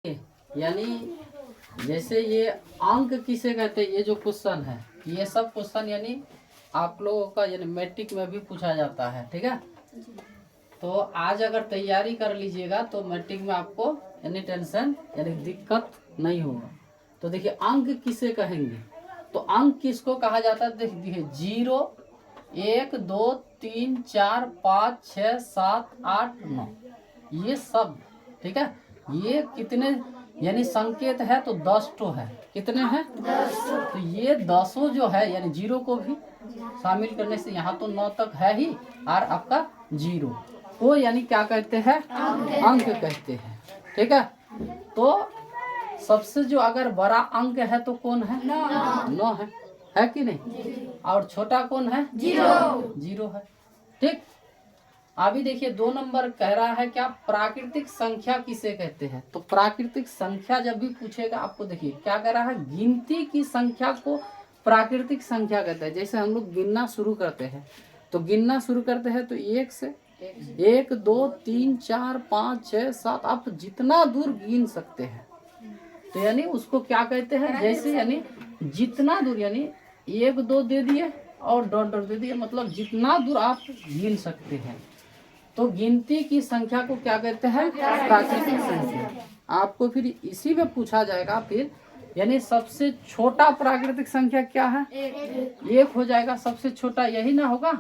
यानी जैसे ये अंक किसे कहते हैं, ये जो क्वेश्चन है, ये सब क्वेश्चन यानी आप लोगों का यानी मैट्रिक में भी पूछा जाता है। ठीक है, तो आज अगर तैयारी कर लीजिएगा तो मैट्रिक में आपको यानी टेंशन यानी दिक्कत नहीं होगा। तो देखिए अंक किसे कहेंगे, तो अंक किसको कहा जाता है, देखिए 0 1 2 3 4 5 6 7 8 9 ये सब। ठीक है, ये कितने यानी संकेत है तो 10 तो है, कितने हैं 10। तो ये 10 जो है यानी 0 को भी शामिल करने से यहाँ तो 9 तक है ही, और आपका 0 को यानी क्या कहते हैं, अंक कहते हैं। ठीक है, तो सबसे जो अगर बड़ा अंक है तो कौन है, 9 है कि नहीं, और छोटा कौन है, 0 है। ठीक, अभी देखिए 2 नंबर कह रहा है क्या, प्राकृतिक संख्या किसे कहते हैं। तो प्राकृतिक संख्या जब भी पूछेगा आपको, देखिए क्या कह रहा है, गिनती की संख्या को प्राकृतिक संख्या कहते हैं। जैसे हम लोग गिनना शुरू करते हैं, तो गिनना शुरू करते हैं तो 1 से 1 2 3 4 5 6 7 आप जितना दूर गिन सकते हैं, तो यानी उसको क्या कहते हैं, जैसे यानी जितना दूर यानी 1 2 दे दिए और डॉट डॉट दे दिए, मतलब जितना दूर आप गिन सकते हैं। तो गिनती की संख्या को क्या कहते हैं, प्राकृतिक संख्या। आपको फिर इसी में पूछा जाएगा फिर, यानी सबसे छोटा प्राकृतिक संख्या क्या है, 1 हो जाएगा, सबसे छोटा यही ना होगा।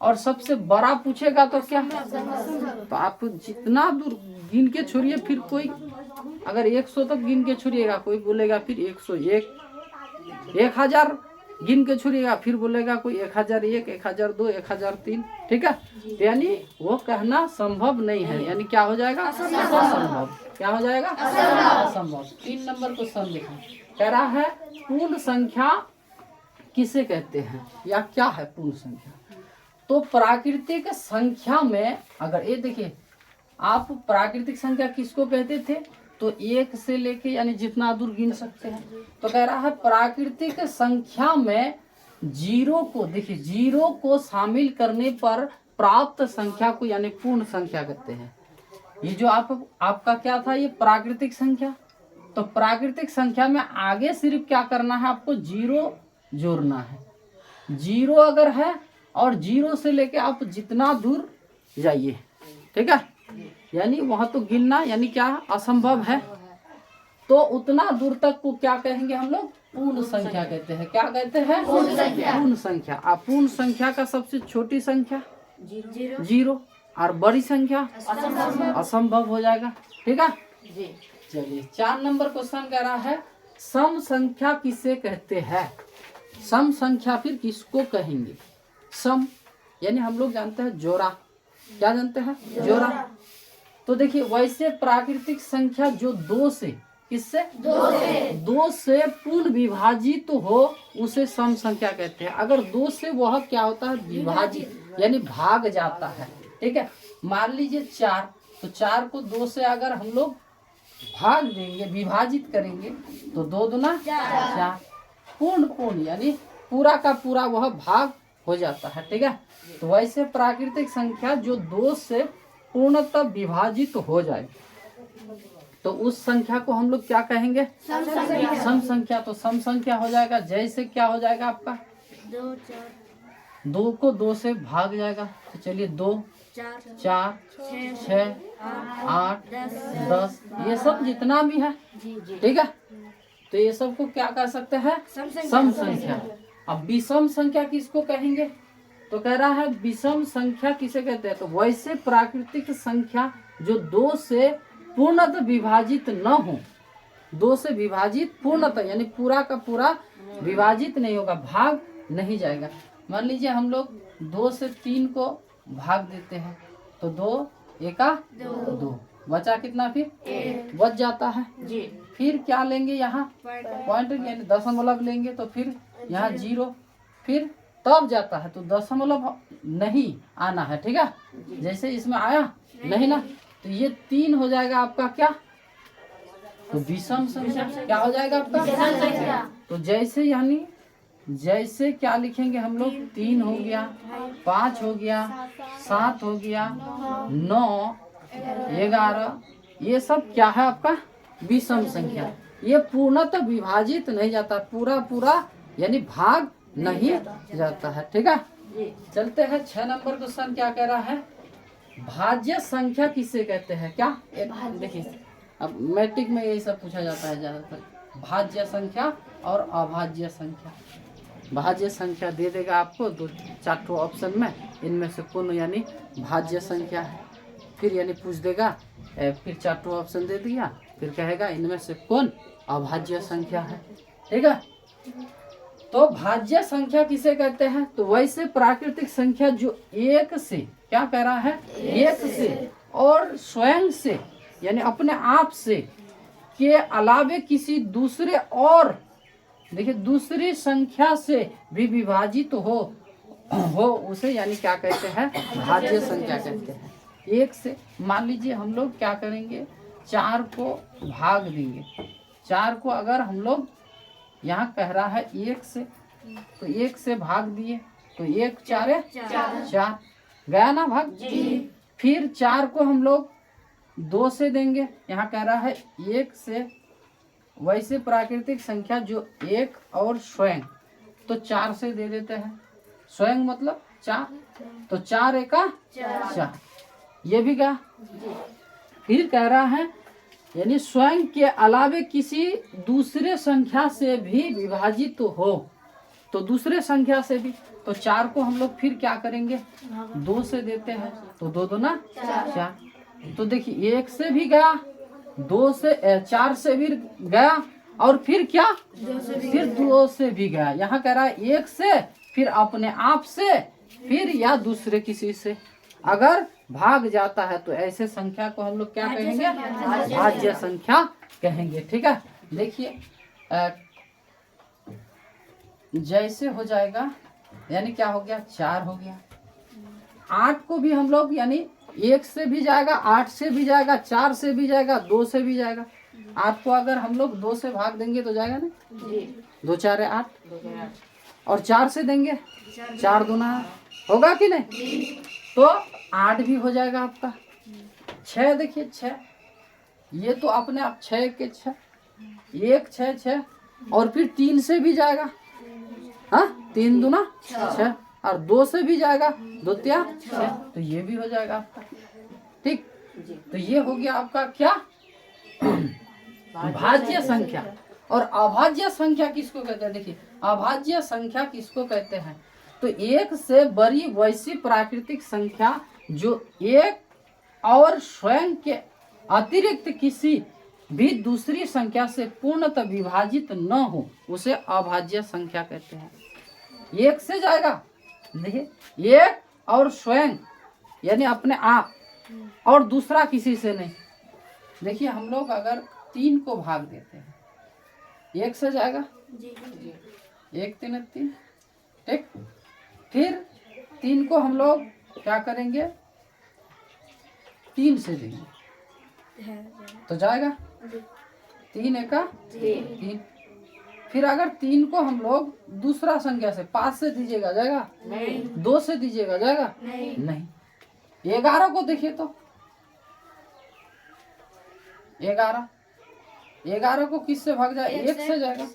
और सबसे बड़ा पूछेगा तो क्या, तो आप जितना दूर गिन के छोड़िए, फिर कोई अगर 100 तक गिन के छोड़िएगा, कोई बोलेगा फिर 101, 1000 गिन के छोड़िएगा, फिर बोलेगा कोई 1001, 1002, 1003। ठीक है, यानी वो कहना संभव नहीं है, यानी क्या हो जाएगा, असंभव। क्या हो जाएगा, असंभव। 3 नंबर क्वेश्चन देखो, कह रहा है पूर्ण संख्या किसे कहते हैं, या क्या है पूर्ण संख्या। तो प्राकृतिक संख्या में अगर ये देखिए, आप प्राकृतिक संख्या किसको कहते थे, तो 1 से लेके यानी जितना दूर गिन सकते हैं। तो कह रहा है प्राकृतिक संख्या में 0 को, देखिए 0 को शामिल करने पर प्राप्त संख्या को यानी पूर्ण संख्या कहते हैं। ये जो आपका क्या था, ये प्राकृतिक संख्या। तो प्राकृतिक संख्या में आगे सिर्फ क्या करना है, आपको 0 जोड़ना है। 0 अगर है और 0 से लेके आप जितना दूर जाइए, ठीक है, यानी वहां तो गिनना यानी क्या असंभव है, तो उतना दूर तक को क्या कहेंगे हम लोग, पूर्ण संख्या कहते हैं। क्या कहते हैं, पूर्ण संख्या। अब पूर्ण संख्या का सबसे छोटी संख्या 0 और बड़ी संख्या असंभव हो जाएगा। ठीक है, चलिए 4 नंबर क्वेश्चन कह रहा है सम संख्या किसे कहते हैं। सम संख्या फिर किसको कहेंगे, सम यानी हम लोग जानते हैं जोड़ा। क्या जानते हैं, जोड़ा। तो देखिए वैसे प्राकृतिक संख्या जो 2 से, किससे, 2 से पूर्ण विभाजित तो हो उसे सम संख्या कहते हैं। अगर 2 से वह क्या होता है, विभाजित यानी भाग जाता है। ठीक है, मान लीजिए 4, तो 4 को 2 से अगर हम लोग भाग देंगे, विभाजित करेंगे, तो 2 दूना 4, पूर्ण यानी पूरा का पूरा वह भाग हो जाता है। ठीक है, तो वैसे प्राकृतिक संख्या जो 2 से पूर्णतः विभाजित हो जाए, तो उस संख्या को हम लोग क्या कहेंगे, सम संख्या। तो सम संख्या हो जाएगा, जैसे क्या हो जाएगा आपका 2 को 2 से भाग जाएगा, तो चलिए 2 4 6 8 10 ये सब जितना भी है। ठीक है, तो ये सब को क्या कह सकते हैं, सम संख्या। अब विषम संख्या किसको कहेंगे, तो कह रहा है विषम संख्या किसे कहते हैं, तो वैसे प्राकृतिक संख्या जो 2 से पूर्णतः विभाजित न हो। 2 से विभाजित पूर्णतः यानी पूरा का पूरा विभाजित नहीं होगा, भाग नहीं जाएगा। मान लीजिए हम लोग 2 से 3 को भाग देते हैं, तो 2 एका 2 बचा कितना, फिर बच जाता है जी। फिर क्या लेंगे, यहाँ पॉइंट यानी दशमलव लेंगे, तो फिर यहाँ 0, फिर तब जाता है, तो दशमलव नहीं आना है। ठीक है, जैसे इसमें आया नहीं ना, तो ये 3 हो जाएगा आपका क्या, तो विषम संख्या। क्या हो जाएगा आपका, तो जैसे यानी जैसे क्या लिखेंगे हम लोग, 3 हो गया, 5 हो गया, 7 हो गया, 9 11, ये सब क्या है आपका विषम संख्या, ये पूर्णतः विभाजित नहीं जाता, पूरा यानी भाग नहीं जाता है। ठीक है, चलते हैं 6 नंबर क्वेश्चन क्या कह रहा है, भाज्य संख्या किसे कहते हैं। क्या देखिए, अब मैट्रिक में यही सब पूछा जाता है ज्यादातर, भाज्य संख्या और अभाज्य संख्या। भाज्य संख्या दे देगा आपको 2-4 ऑप्शन में, इनमें से कौन यानी भाज्य संख्या है, फिर यानी पूछ देगा, फिर 4 ऑप्शन दे दिया, फिर कहेगा इनमें से कौन अभाज्य संख्या है। ठीक है, तो भाज्य संख्या किसे कहते हैं, तो वैसे प्राकृतिक संख्या जो एक से, क्या कह रहा है, एक से और स्वयं से यानी अपने आप से के अलावे किसी दूसरे और, देखिए दूसरी संख्या से भी विभाजित हो उसे यानी क्या कहते हैं, भाज्य संख्या कहते हैं। एक से मान लीजिए हम लोग क्या करेंगे, 4 को भाग देंगे, 4 को अगर हम लोग यहाँ कह रहा है 1 से, तो 1 से भाग दिए तो 1 4 4 गया ना भाग जी। फिर 4 को हम लोग 2 से देंगे, यहाँ कह रहा है 1 से, वैसे प्राकृतिक संख्या जो एक और स्वयं, तो 4 से दे देते हैं, स्वयं मतलब 4, तो 4 एका 4, ये भी गया। फिर कह रहा है यानी स्वयं के अलावे किसी दूसरे संख्या से भी विभाजित हो, तो दूसरे संख्या से भी, तो 4 को हम लोग फिर क्या करेंगे, 2 से देते हैं, तो 2 2 ना 4, तो देखिए 1 से भी गया, 2 से 4 से भी गया, और फिर क्या, फिर 2 से भी गया। यहाँ कह रहा है 1 से, फिर अपने आप से, फिर या दूसरे किसी से अगर भाग जाता है, तो ऐसे संख्या को हम लोग क्या कहेंगे, भाज्य संख्या कहेंगे। ठीक है, देखिए जैसे हो जाएगा, यानी क्या हो गया, 4 हो गया। 8 को भी हम लोग यानी 1 से भी जाएगा, 8 से भी जाएगा, 4 से भी जाएगा, 2 से भी जाएगा। 8 को अगर हम लोग 2 से भाग देंगे तो जाएगा ना, 2 4 8, और 4 से देंगे 4 दूना होगा कि नहीं, तो 8 भी हो जाएगा आपका। 6 देखिए 6, ये तो अपने आप 6 के 6, 1 6 6, और फिर 3 से भी जाएगा, हाँ 3 दूना 6, और 2 से भी जाएगा, 2 3 6, तो ये भी हो जाएगा आपका। ठीक, तो ये हो गया आपका क्या, भाज्य संख्या। और अभाज्य संख्या किसको कहते हैं, देखिए अभाज्य संख्या किसको कहते हैं, तो एक से बड़ी वैसी प्राकृतिक संख्या जो एक और स्वयं के अतिरिक्त किसी भी दूसरी संख्या से पूर्णतः विभाजित न हो, उसे अभाज्य संख्या कहते हैं। 1 से जाएगा, देखिए 1 और स्वयं यानी अपने आप, और दूसरा किसी से नहीं। देखिए हम लोग अगर 3 को भाग देते हैं, 1 से जाएगा, 1 3 3, ठीक, फिर 3 को हम लोग क्या करेंगे, 3 से देंगे तो जाएगा, 3 एका 3। फिर अगर 3 को हम लोग दूसरा संख्या से 5 से दीजिएगा जाएगा, नहीं। 2 से दीजिएगा जाएगा, नहीं। 11 को देखिए तो 11 को किस से भाग जाए, 1 से जाएगा।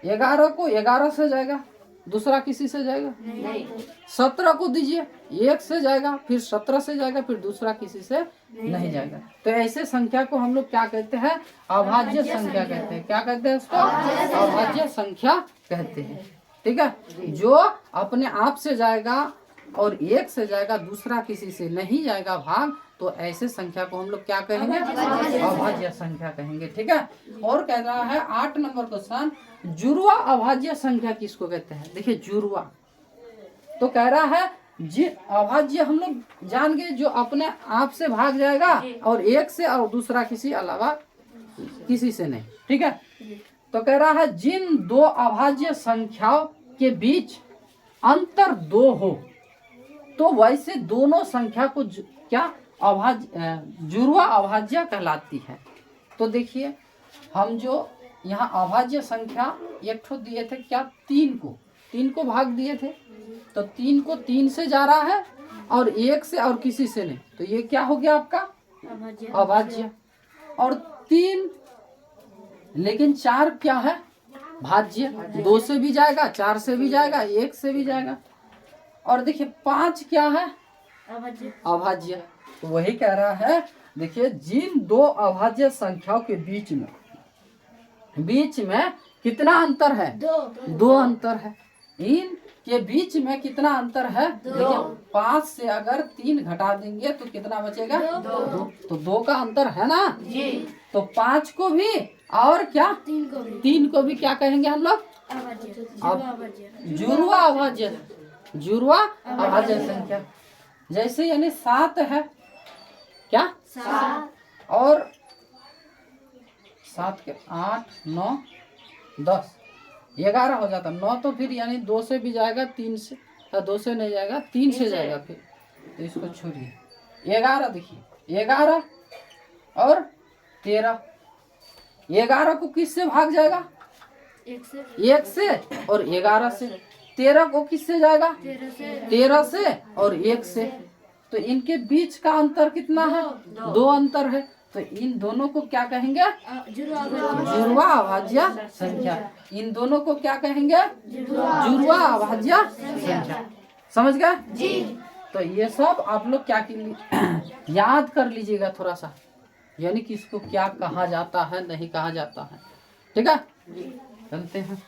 11 को 11 से जाएगा, दूसरा किसी से जाएगा, नहीं। 17 को दीजिए, 1 से जाएगा, फिर 17 से जाएगा, फिर दूसरा किसी से नहीं जाएगा। तो ऐसे संख्या को हम लोग क्या कहते हैं, अभाज्य संख्या कहते हैं। क्या कहते हैं उसको, अभाज्य संख्या कहते हैं। ठीक है, जो अपने आप से जाएगा और 1 से जाएगा, दूसरा किसी से नहीं जाएगा भाग, तो ऐसे संख्या को हम लोग क्या कहेंगे, अभाज्य संख्या कहेंगे। ठीक है, और कह रहा है 8 नंबर क्वेश्चन, जुड़वा अभाज्य संख्या किसको कहते हैं। देखिए जुड़वा तो कह रहा है जी, अभाज्य हम लोग जान गए जो अपने आप से भाग जाएगा और 1 से, और दूसरा किसी अलावा किसी से नहीं। ठीक है, तो कह रहा है जिन 2 अभाज्य संख्याओं के बीच अंतर 2 हो, तो वैसे दोनों संख्या को क्या जुड़वा अभाज्य कहलाती है। तो देखिए हम जो यहाँ अभाज्य संख्या एक ठो दिए थे, क्या 3 को भाग दिए थे, तो 3 को 3 से जा रहा है और 1 से और किसी से नहीं, तो ये क्या हो गया आपका अभाज्य। और 3, लेकिन 4 क्या है? भाज्य। 2 से भी जाएगा, 4 से भी जाएगा, 1 से भी जाएगा। और देखिए 5 क्या है? अभाज्य। तो वही कह रहा है, देखिए जिन 2 अभाज्य संख्याओं के बीच में कितना अंतर है? 2 अंतर है। इन के बीच में कितना अंतर है? देखिए 5 से अगर 3 घटा देंगे तो कितना बचेगा? 2। तो 2 का अंतर है ना जी। तो 5 को भी और क्या? 3 को भी क्या कहेंगे हम लोग? जुड़वा अभाज्य। जुड़वा अभाज्य संख्या। जैसे यानी 7 है, क्या? 7 और 7 के 8, 9, 10, 11 हो जाता। 9 तो फिर यानी 2 से भी जाएगा, 3 से 2 से नहीं जाएगा, 3 से जाएगा फिर, तो इसको छोड़िए। 11 देखिए, 11 और 13। 11 को किससे भाग जाएगा? 1 से और 11 से। 13 को किससे जाएगा? 13 से और 1 से। तो इनके बीच का अंतर कितना है? 2 अंतर है। तो इन दोनों को क्या कहेंगे? जुड़वा अभाज्य संख्या। इन दोनों को क्या कहेंगे? जुड़वा अभाज्य संख्या। समझ गए जी? तो ये सब आप लोग क्या याद कर लीजिएगा थोड़ा सा, यानी कि इसको क्या कहा जाता है, नहीं कहा जाता है। ठीक है, चलते हैं।